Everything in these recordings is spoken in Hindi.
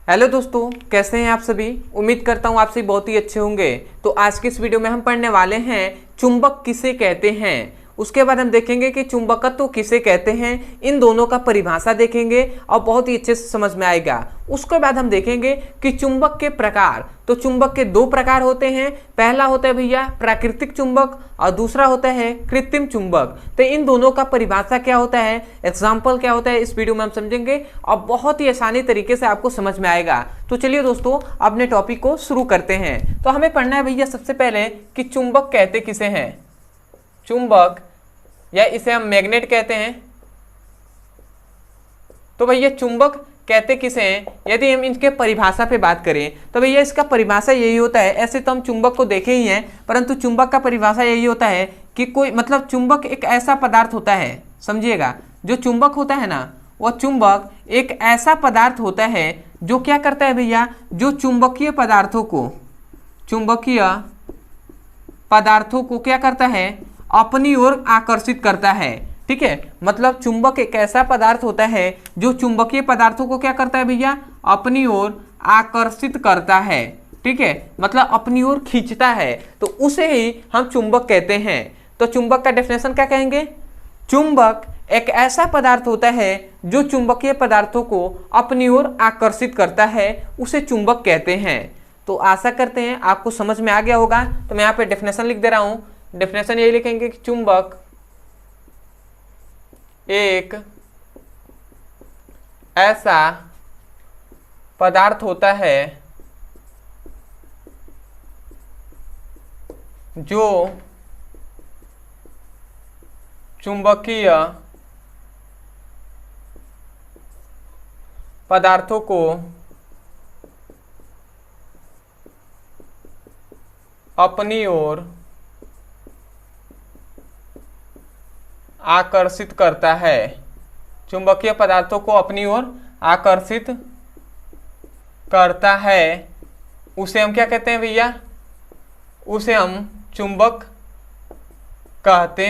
हेलो दोस्तों, कैसे हैं आप सभी। उम्मीद करता हूँ आप सभी बहुत ही अच्छे होंगे। तो आज के इस वीडियो में हम पढ़ने वाले हैं चुंबक किसे कहते हैं। उसके बाद हम देखेंगे कि चुंबकत्व किसे कहते हैं, इन दोनों का परिभाषा देखेंगे और बहुत ही अच्छे से समझ में आएगा। उसके बाद हम देखेंगे कि चुंबक के प्रकार। तो चुंबक के दो प्रकार होते हैं। पहला होता है भैया प्राकृतिक चुंबक और दूसरा होता है कृत्रिम चुंबक। तो इन दोनों का परिभाषा क्या होता है, एग्जाम्पल क्या होता है, इस वीडियो में हम समझेंगे और बहुत ही आसानी तरीके से आपको समझ में आएगा। तो चलिए दोस्तों अपने टॉपिक को शुरू करते हैं। तो हमें पढ़ना है भैया सबसे पहले कि चुंबक कहते किसे हैं। चुंबक या इसे हम मैग्नेट कहते हैं। तो भैया चुंबक कहते किसे हैं, यदि हम इनके परिभाषा पे बात करें तो भैया इसका परिभाषा यही होता है। ऐसे तो हम चुंबक को देखे ही हैं, परंतु चुंबक का परिभाषा यही होता है कि कोई मतलब चुंबक एक ऐसा पदार्थ होता है, समझिएगा, जो चुंबक होता है ना, वह चुंबक एक ऐसा पदार्थ होता है जो क्या करता है भैया, जो चुंबकीय पदार्थों को क्या करता है, अपनी ओर आकर्षित करता है। ठीक है, मतलब चुंबक एक ऐसा पदार्थ होता है जो चुंबकीय पदार्थों को क्या करता है भैया, अपनी ओर आकर्षित करता है। ठीक है, मतलब अपनी ओर खींचता है, तो उसे ही हम चुंबक कहते हैं। तो चुंबक का डेफिनेशन क्या कहेंगे, चुंबक एक ऐसा पदार्थ होता है जो चुंबकीय पदार्थों को अपनी ओर आकर्षित करता है, उसे चुंबक कहते हैं। तो आशा करते हैं आपको समझ में आ गया होगा। तो मैं यहाँ पे डेफिनेशन लिख दे रहा हूं। डेफिनेशन यही लिखेंगे कि चुंबक एक ऐसा पदार्थ होता है जो चुंबकीय पदार्थों को अपनी ओर आकर्षित करता है। चुंबकीय पदार्थों को अपनी ओर आकर्षित करता है, उसे हम क्या कहते हैं भैया, उसे हम चुंबक कहते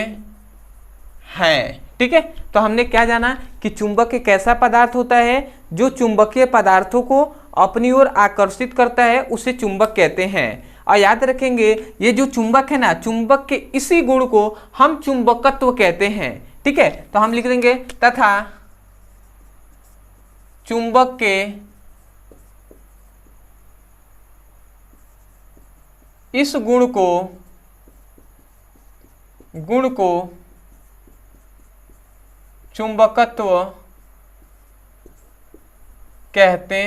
हैं। ठीक है, तो हमने क्या जाना कि चुंबक एक ऐसा पदार्थ होता है जो चुंबकीय पदार्थों को अपनी ओर आकर्षित करता है, उसे चुंबक कहते हैं। और याद रखेंगे ये जो चुंबक है ना, चुंबक के इसी गुण को हम चुंबकत्व कहते हैं। ठीक है, तो हम लिख देंगे तथा चुंबक के इस गुण को चुंबकत्व कहते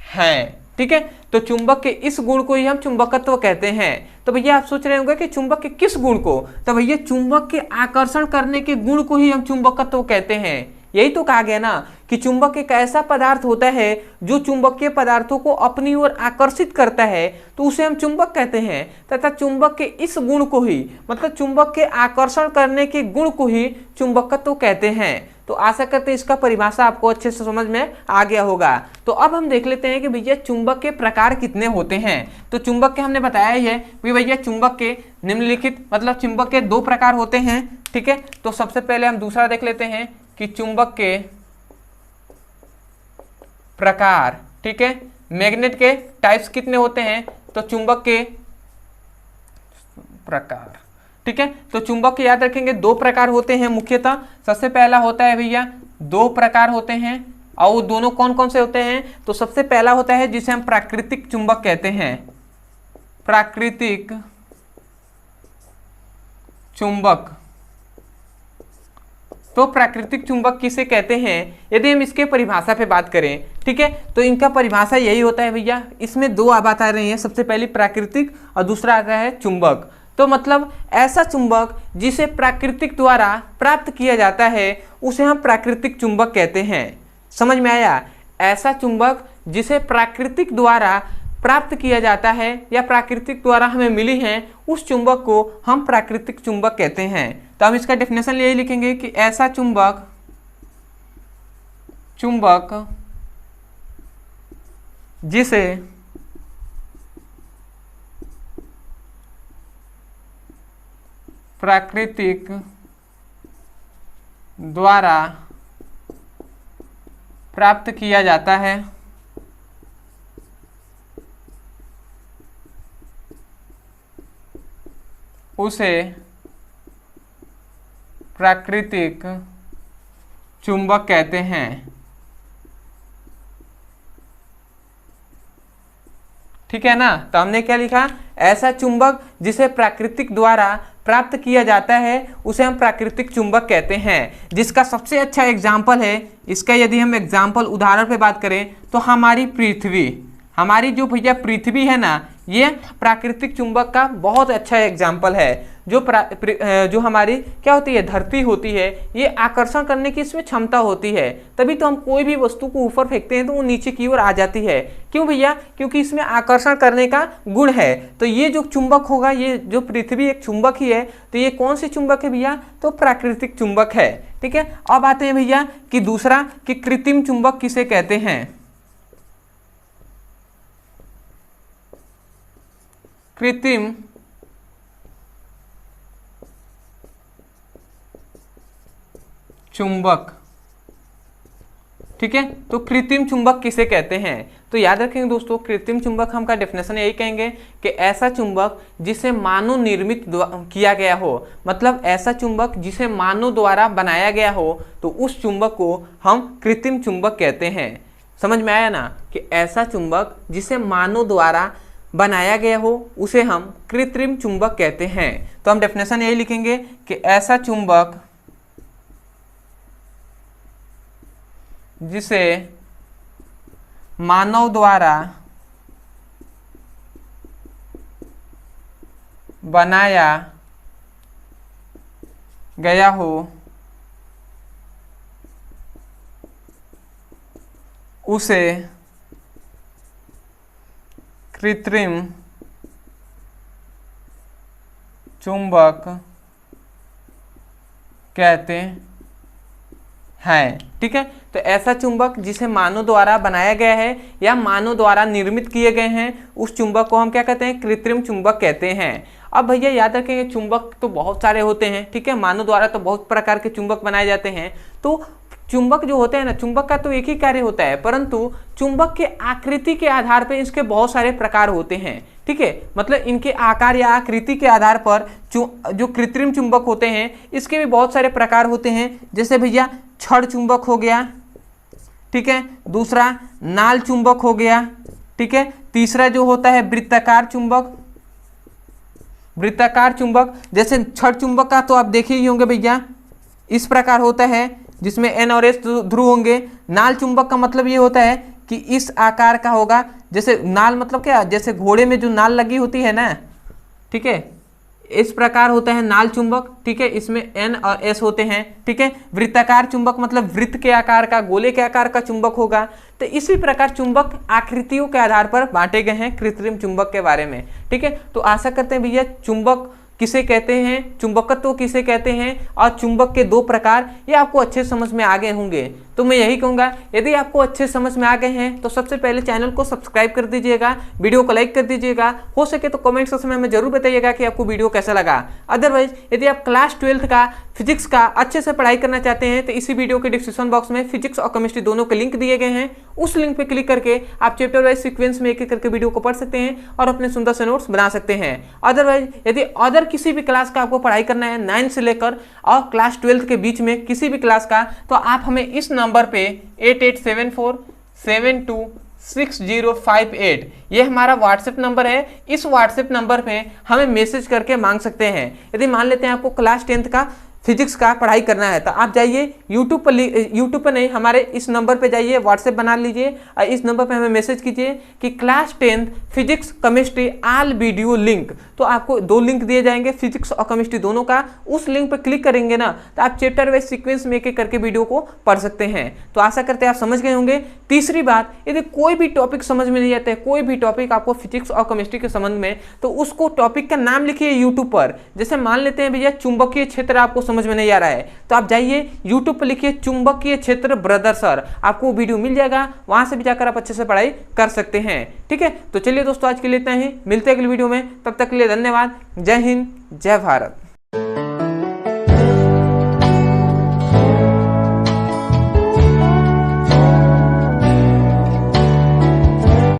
हैं। ठीक है, तो चुंबक के इस गुण को ही हम चुंबकत्व कहते हैं। तो भैया आप सोच रहे होंगे कि चुंबक के किस गुण को, तो भैया चुंबक के आकर्षण करने के गुण को ही हम चुंबकत्व कहते हैं। यही तो कहा गया ना कि चुंबक एक ऐसा पदार्थ होता है जो चुंबकीय पदार्थों को अपनी ओर आकर्षित करता है, तो उसे हम चुंबक कहते हैं। तथा चुंबक के इस गुण को ही, मतलब चुंबक के आकर्षण करने के गुण को ही चुंबकत्व कहते हैं। तो आशा करते हैं इसका परिभाषा आपको अच्छे से समझ में आ गया होगा। तो अब हम देख लेते हैं कि भैया चुंबक के प्रकार कितने होते हैं। तो चुंबक के हमने बताया ही है कि भैया चुंबक के निम्नलिखित, मतलब चुंबक के दो प्रकार होते हैं। ठीक है, तो सबसे पहले हम दूसरा देख लेते हैं कि चुंबक के प्रकार। ठीक है, मैग्नेट के टाइप्स कितने होते हैं, तो चुंबक के प्रकार। ठीक है, तो चुंबक के याद रखेंगे दो प्रकार होते हैं मुख्यतः। सबसे पहला होता है भैया, दो प्रकार होते हैं, और वो दोनों कौन कौन से होते हैं, तो सबसे पहला होता है जिसे हम प्राकृतिक चुंबक कहते हैं। प्राकृतिक चुंबक। तो प्राकृतिक चुंबक किसे कहते हैं, यदि हम इसके परिभाषा पे बात करें, ठीक है, तो इनका परिभाषा यही होता है भैया। इसमें दो बात आ रही है, सबसे पहली प्राकृतिक और दूसरा आता है चुंबक। तो मतलब ऐसा चुंबक जिसे प्राकृतिक द्वारा प्राप्त किया जाता है, उसे हम प्राकृतिक चुंबक कहते हैं। समझ में आया, ऐसा चुंबक जिसे प्राकृतिक द्वारा प्राप्त किया जाता है या प्राकृतिक द्वारा हमें मिली है, उस चुंबक को हम प्राकृतिक चुंबक कहते हैं। तो हम इसका डेफिनेशन यही लिखेंगे कि ऐसा चुंबक जिसे प्राकृतिक द्वारा प्राप्त किया जाता है उसे प्राकृतिक चुंबक कहते हैं। ठीक है ना, तो हमने क्या लिखा, ऐसा चुंबक जिसे प्राकृतिक द्वारा प्राप्त किया जाता है उसे हम प्राकृतिक चुंबक कहते हैं। जिसका सबसे अच्छा एग्जाम्पल है, इसका यदि हम एग्जाम्पल उदाहरण पे बात करें तो हमारी पृथ्वी, हमारी जो भैया पृथ्वी है ना, ये प्राकृतिक चुंबक का बहुत अच्छा एग्जाम्पल है। जो हमारी क्या होती है, धरती होती है, ये आकर्षण करने की इसमें क्षमता होती है, तभी तो हम कोई भी वस्तु को ऊपर फेंकते हैं तो वो नीचे की ओर आ जाती है। क्यों भैया, क्योंकि इसमें आकर्षण करने का गुण है। तो ये जो चुंबक होगा, ये जो पृथ्वी एक चुंबक ही है, तो ये कौन सी चुंबक है भैया, तो प्राकृतिक चुंबक है। ठीक है, अब आते हैं भैया कि दूसरा कि कृत्रिम चुंबक किसे कहते हैं। कृत्रिम चुंबक, ठीक है, तो कृत्रिम चुंबक किसे कहते हैं। तो याद रखेंगे दोस्तों, कृत्रिम चुंबक हम का डेफिनेशन यही कहेंगे कि ऐसा चुंबक जिसे मानव निर्मित किया गया हो, मतलब ऐसा चुंबक जिसे मानव द्वारा बनाया गया हो, तो उस चुंबक को हम कृत्रिम चुंबक कहते हैं। समझ में आया ना, कि ऐसा चुंबक जिसे मानव द्वारा बनाया गया हो उसे हम कृत्रिम चुंबक कहते हैं। तो हम डेफिनेशन यही लिखेंगे कि ऐसा चुंबक जिसे मानव द्वारा बनाया गया हो उसे कृत्रिम चुंबक कहते हैं। ठीक है, तो ऐसा चुंबक जिसे मानव द्वारा बनाया गया है या मानव द्वारा निर्मित किए गए हैं, उस चुंबक को हम क्या कहते हैं, कृत्रिम चुंबक कहते हैं। अब भैया याद रखेंगे, चुंबक तो बहुत सारे होते हैं। ठीक है, मानव द्वारा तो बहुत प्रकार के चुंबक बनाए जाते हैं। तो चुंबक जो होते हैं ना, चुंबक का तो एक ही कार्य होता है, परंतु चुंबक के आकृति के आधार पर इसके बहुत सारे प्रकार होते हैं। ठीक है, मतलब इनके आकार या आकृति के आधार पर जो कृत्रिम चुंबक होते हैं इसके भी बहुत सारे प्रकार होते हैं। जैसे भैया छड़ चुंबक हो गया, ठीक है, दूसरा नाल चुंबक हो गया, ठीक है, तीसरा जो होता है वृत्ताकार चुंबक। वृत्ताकार चुंबक जैसे छड़ चुंबक का तो आप देखे ही होंगे भैया, इस प्रकार होता है जिसमें N और S ध्रुव होंगे। नाल चुंबक का मतलब ये होता है कि इस आकार का होगा, जैसे नाल मतलब क्या, जैसे घोड़े में जो नाल लगी होती है ना, ठीक है, इस प्रकार होता है नाल चुंबक। ठीक है, इसमें N और S होते हैं। ठीक है, वृत्ताकार चुंबक मतलब वृत्त के आकार का, गोले के आकार का चुंबक होगा। तो इसी प्रकार चुंबक आकृतियों के आधार पर बांटे गए हैं कृत्रिम चुंबक के बारे में। ठीक है, तो आशा करते हैं भैया चुंबक किसे कहते हैं, चुंबकत्व किसे कहते हैं और चुंबक के दो प्रकार, ये आपको अच्छे समझ में आ गए होंगे। तो मैं यही कहूँगा, यदि आपको अच्छे समझ में आ गए हैं तो सबसे पहले चैनल को सब्सक्राइब कर दीजिएगा, वीडियो को लाइक कर दीजिएगा, हो सके तो कमेंट सेक्शन में जरूर बताइएगा कि आपको वीडियो कैसा लगा। अदरवाइज यदि आप क्लास 12th का फिजिक्स का अच्छे से पढ़ाई करना चाहते हैं तो इसी वीडियो के डिस्क्रिप्शन बॉक्स में फिजिक्स और केमिस्ट्री दोनों के लिंक दिए गए हैं। उस लिंक पर क्लिक करके आप चैप्टर वाइज सीक्वेंस में एक एक करके वीडियो को पढ़ सकते हैं और अपने सुंदर से नोट्स बना सकते हैं। अदरवाइज यदि अदर किसी भी क्लास का आपको पढ़ाई करना है 9 से लेकर और क्लास 12th के बीच में किसी भी क्लास का, तो आप हमें इस नंबर पे 8874726058 ये हमारा व्हाट्सएप नंबर है। इस व्हाट्सएप नंबर पे हमें मैसेज करके मांग सकते हैं। यदि मान लेते हैं आपको क्लास 10th का फिजिक्स का पढ़ाई करना है तो आप जाइए यूट्यूब पर नहीं, हमारे इस नंबर पे जाइए, व्हाट्सएप बना लीजिए और इस नंबर पे हमें मैसेज कीजिए कि class 10th physics chemistry all video link. तो आपको 2 लिंक दिए जाएंगे फिजिक्स और केमिस्ट्री दोनों का। उस लिंक पर क्लिक करेंगे ना तो आप चैप्टर वाइज सीक्वेंस में एक एक करके वीडियो को पढ़ सकते हैं। तो आशा करते हैं आप समझ गए होंगे। तीसरी बात, यदि कोई भी टॉपिक समझ में नहीं आता है, कोई भी टॉपिक आपको फिजिक्स और केमिस्ट्री के संबंध में, तो उसको टॉपिक का नाम लिखिए यूट्यूब पर। जैसे मान लेते हैं भैया चुंबकीय क्षेत्र आपको समझ में नहीं आ रहा है तो आप जाइए यूट्यूब पर लिखिए चुंबकीय क्षेत्र ब्रदर सर, आपको वीडियो मिल जाएगा, वहां से भी जाकर आप अच्छे से पढ़ाई कर सकते हैं। ठीक है, तो चलिए दोस्तों आज के लिए इतना ही, मिलते हैं अगली वीडियो में, तब तक के लिए धन्यवाद। जय हिंद, जय भारत।